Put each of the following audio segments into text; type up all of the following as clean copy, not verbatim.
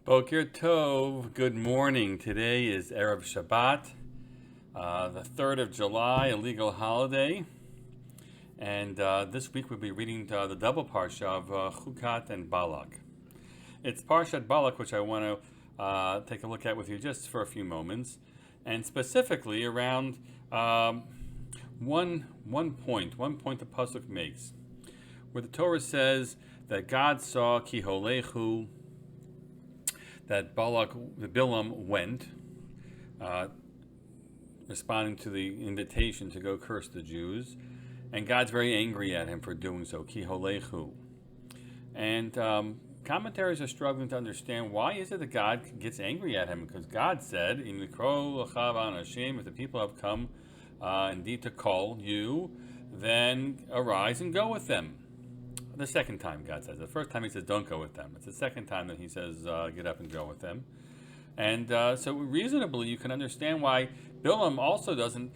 Boker Tov, good morning. Today is Erev Shabbat, the 3rd of July, a legal holiday. And this week we'll be reading the double parsha of Chukat and Balak. It's Parshat Balak, which I want to take a look at with you just for a few moments. And specifically around one point the Pasuk makes, where the Torah says that God saw Ki Holechu, that Bil'am went, responding to the invitation to go curse the Jews, and God's very angry at him for doing so, Ki Holechu. And commentaries are struggling to understand why is it that God gets angry at him, because God said, "Im Mikro L'chav Anashim," if the people have come indeed to call you, then arise and go with them. The second time, God says. The first time he says, don't go with them. It's the second time that he says, get up and go with them. And so reasonably, you can understand why Bil'am also doesn't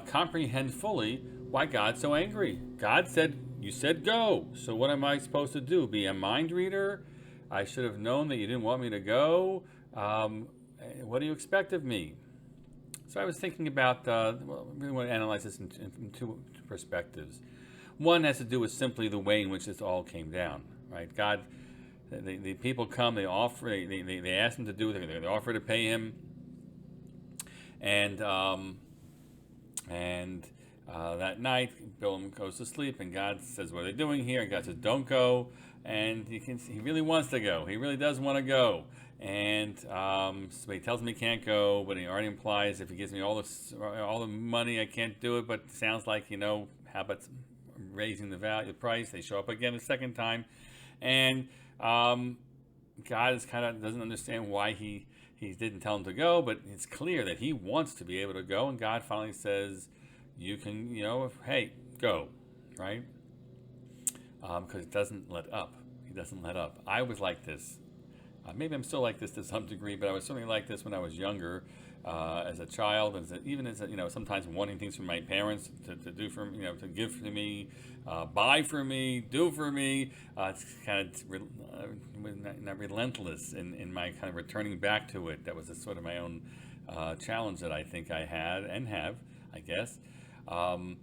comprehend fully why God's so angry. God said, you said go. So what am I supposed to do? Be a mind reader? I should have known that you didn't want me to go. What do you expect of me? So I was thinking about, I really want to analyze this in two perspectives. One has to do with simply the way in which this all came down, right? God, the people come, they offer, they ask him to do it, they offer to pay him, and that night, Bil'am goes to sleep, and God says, "What are they doing here?" And God says, "Don't go." And he really wants to go. He really does want to go. And so he tells me he can't go, but he already implies if he gives me all the money, I can't do it. But it sounds like, how about raising the price? They show up again a second time, and God is doesn't understand why he didn't tell him to go, but it's clear that he wants to be able to go, and God finally says, "You can, hey, go," right? Because it doesn't let up. He doesn't let up. I was like this. Maybe I'm still like this to some degree, but I was certainly like this when I was younger, as a child, even as sometimes wanting things from my parents to do for me, to give to me, buy for me, do for me. It's kind of not relentless in my kind of returning back to it. That was sort of my own challenge that I think I had and have, I guess. I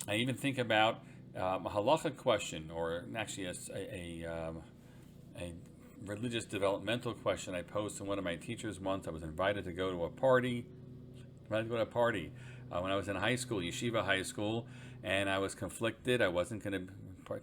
even think about a halacha question, or actually a religious developmental question I posed to one of my teachers once. I was invited to go to a party. When I was in high school, yeshiva high school, and I was conflicted. I wasn't going to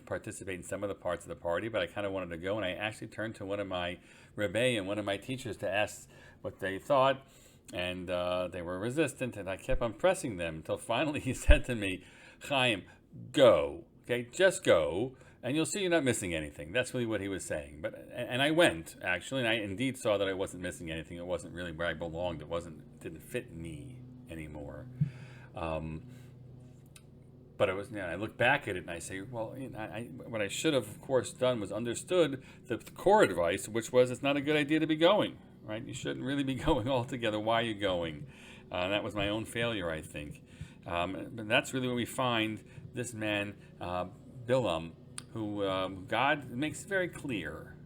participate in some of the parts of the party, but I kind of wanted to go, and I actually turned to one of my rebbe and one of my teachers to ask what they thought, and they were resistant, and I kept on pressing them until finally he said to me, "Chaim, go, okay, just go, and you'll see you're not missing anything." That's really what he was saying. And I went, actually, and I indeed saw that I wasn't missing anything. It wasn't really where I belonged. It didn't fit me anymore. But it was. I look back at it and I say, well, what I should have, of course, done was understood the core advice, which was it's not a good idea to be going, right? You shouldn't really be going altogether. Why are you going? That was my own failure, I think. But that's really where we find this man, Bil'am, who God makes very clear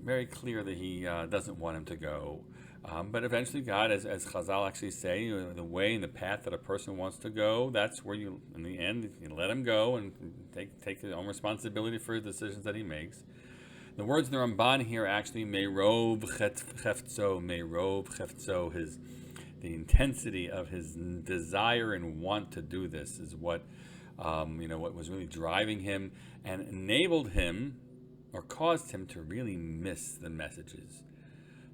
that he doesn't want him to go. But eventually God, as Chazal actually say, the way and the path that a person wants to go, that's where you, in the end, you let him go and take his own responsibility for his decisions that he makes. The words in the Ramban here actually, Meirov Chefzo, the intensity of his desire and want to do this is what was really driving him and enabled him or caused him to really miss the messages.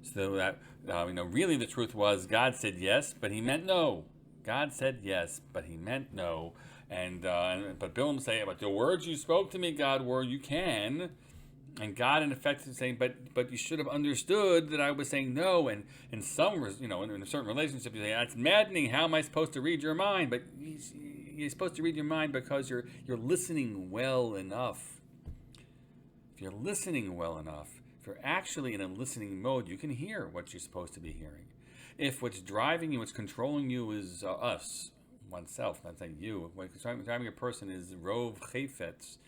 So that, really the truth was God said yes, but he meant no. God said yes, but he meant no. But Bil'am said, but the words you spoke to me, God, were you can. And God, in effect, is saying, but you should have understood that I was saying no. And in some, in a certain relationship, you say, that's maddening. How am I supposed to read your mind? But you're supposed to read your mind because you're listening well enough. If you're listening well enough, if you're actually in a listening mode, you can hear what you're supposed to be hearing. If what's driving you, what's controlling you is oneself, not saying you. What's driving a person is rov chayfetz,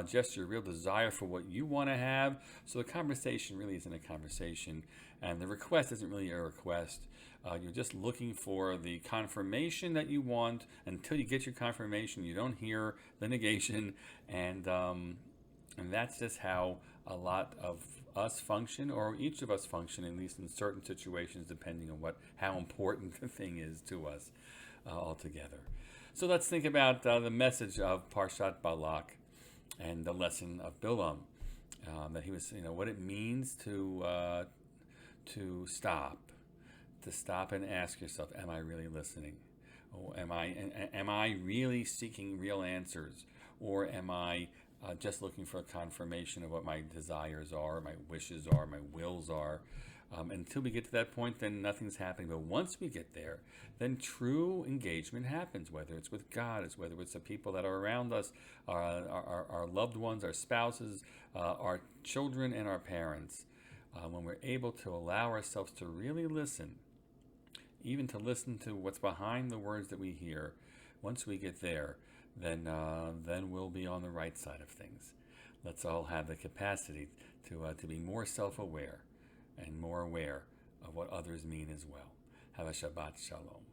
just your real desire for what you want to have. So the conversation really isn't a conversation, and the request isn't really a request. You're just looking for the confirmation that you want. Until you get your confirmation, you don't hear the negation, and that's just how a lot of us function, or each of us function, at least in certain situations, depending on how important the thing is to us altogether. So let's think about the message of Parshat Balak and the lesson of Bil'am. That he was, what it means to stop, and ask yourself, am I really listening? Or am I really seeking real answers, or am I just looking for a confirmation of what my desires are, my wishes are, my wills are? Until we get to that point, then nothing's happening. But once we get there, then true engagement happens, whether it's with God, whether it's the people that are around us, our loved ones, our spouses, our children, and our parents. When we're able to allow ourselves to really listen, even to listen to what's behind the words that we hear, once we get there, then we'll be on the right side of things. Let's all have the capacity to be more self-aware and more aware of what others mean as well. Have a Shabbat Shalom.